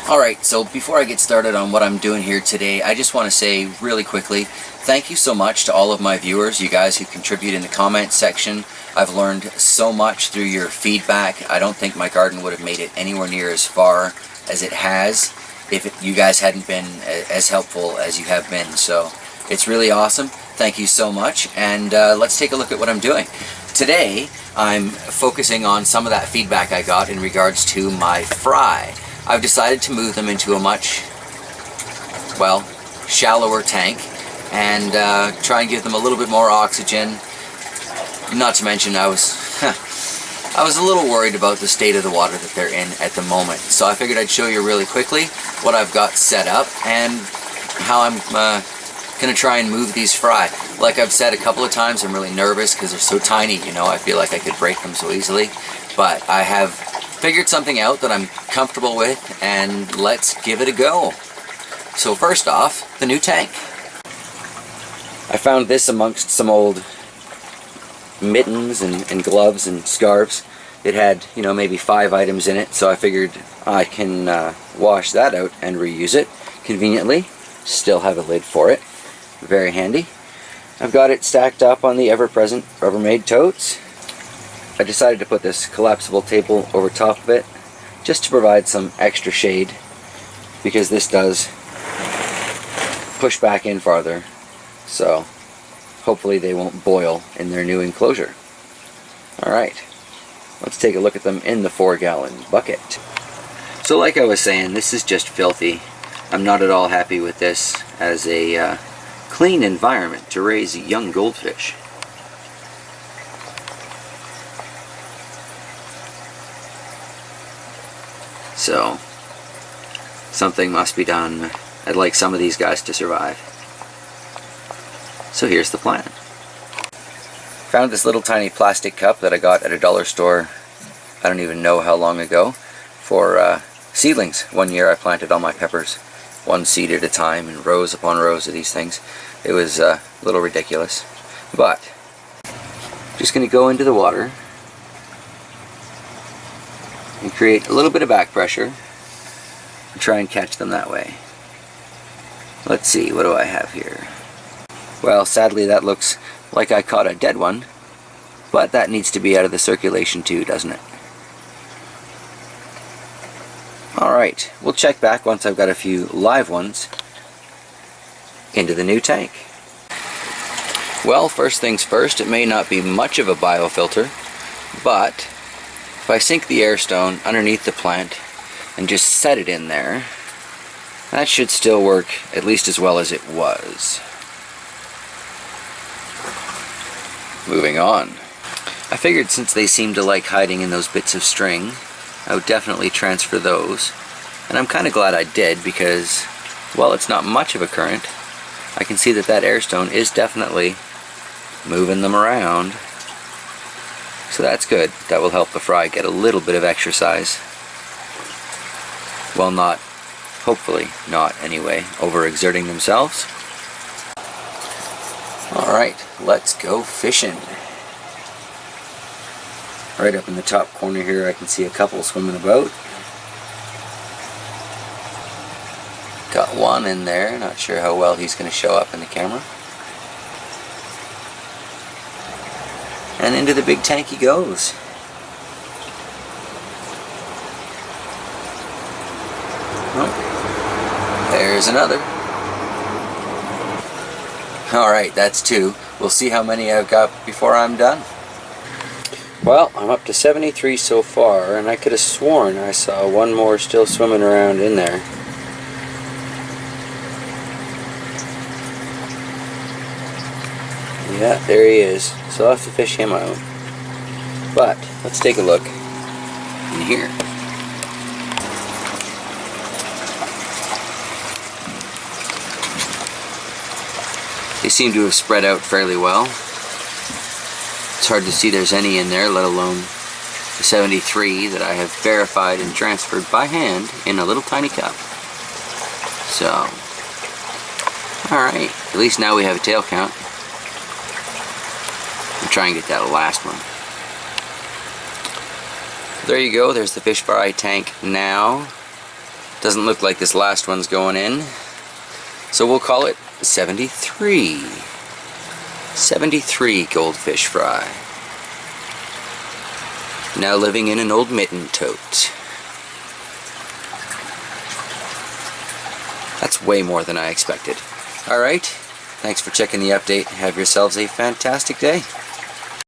Alright, so before I get started on what I'm doing here today, I just want to say really quickly, thank you so much to all of my viewers, you guys who contribute in the comments section. I've learned so much through your feedback. I don't think my garden would have made it anywhere near as far as it has if you guys hadn't been as helpful as you have been. So it's really awesome. Thank you so much, and let's take a look at what I'm doing. Today, I'm focusing on some of that feedback I got in regards to my fry. I've decided to move them into a much, well, shallower tank and try and give them a little bit more oxygen. Not to mention I was a little worried about the state of the water that they're in at the moment. So I figured I'd show you really quickly what I've got set up and how I'm going to try and move these fry. Like I've said a couple of times, I'm really nervous because they're so tiny, you know, I feel like I could break them so easily. But I have figured something out that I'm comfortable with, and let's give it a go. So first off, the new tank. I found this amongst some old mittens and gloves and scarves. It had, you know, maybe 5 items in it, so I figured I can wash that out and reuse it conveniently. Still have a lid for it. Very handy. I've got it stacked up on the ever-present Rubbermaid totes. I decided to put this collapsible table over top of it just to provide some extra shade, because this does push back in farther, so hopefully they won't boil in their new enclosure. Alright, let's take a look at them in the 4-gallon bucket. So like I was saying, this is just filthy. I'm not at all happy with this as a clean environment to raise young goldfish. So, something must be done. I'd like some of these guys to survive. So here's the plan. Found this little tiny plastic cup that I got at a dollar store, I don't even know how long ago, for seedlings. One year I planted all my peppers, 1 seed at a time, and rows upon rows of these things. It was a little ridiculous. But, just going to go into the water and create a little bit of back pressure and try and catch them that way. Let's see, what do I have here? Well, sadly that looks like I caught a dead one, but that needs to be out of the circulation too, doesn't it? Alright, we'll check back once I've got a few live ones into the new tank. Well, first things first, it may not be much of a biofilter, but if I sink the air stone underneath the plant and just set it in there, that should still work at least as well as it was. Moving on. I figured since they seem to like hiding in those bits of string, I would definitely transfer those. And I'm kind of glad I did, because while it's not much of a current, I can see that that air stone is definitely moving them around. So that's good. That will help the fry get a little bit of exercise. Well, not, hopefully not anyway, overexerting themselves. Alright, let's go fishing. Right up in the top corner here I can see a couple swimming about. Got one in there, not sure how well he's going to show up in the camera. And into the big tank he goes. Oh, there's another. Alright, that's 2. We'll see how many I've got before I'm done. Well, I'm up to 73 so far, and I could have sworn I saw one more still swimming around in there. Yeah, there he is. So I'll have to fish him out. But, let's take a look in here. They seem to have spread out fairly well. It's hard to see there's any in there, let alone the 73 that I have verified and transferred by hand in a little tiny cup. So, alright, at least now we have a tail count. I'll try and get that last one. There you go, there's the fish fry tank now. Doesn't look like this last one's going in. So we'll call it 73. 73 goldfish fry. Now living in an old mitten tote. That's way more than I expected. Alright, thanks for checking the update. Have yourselves a fantastic day.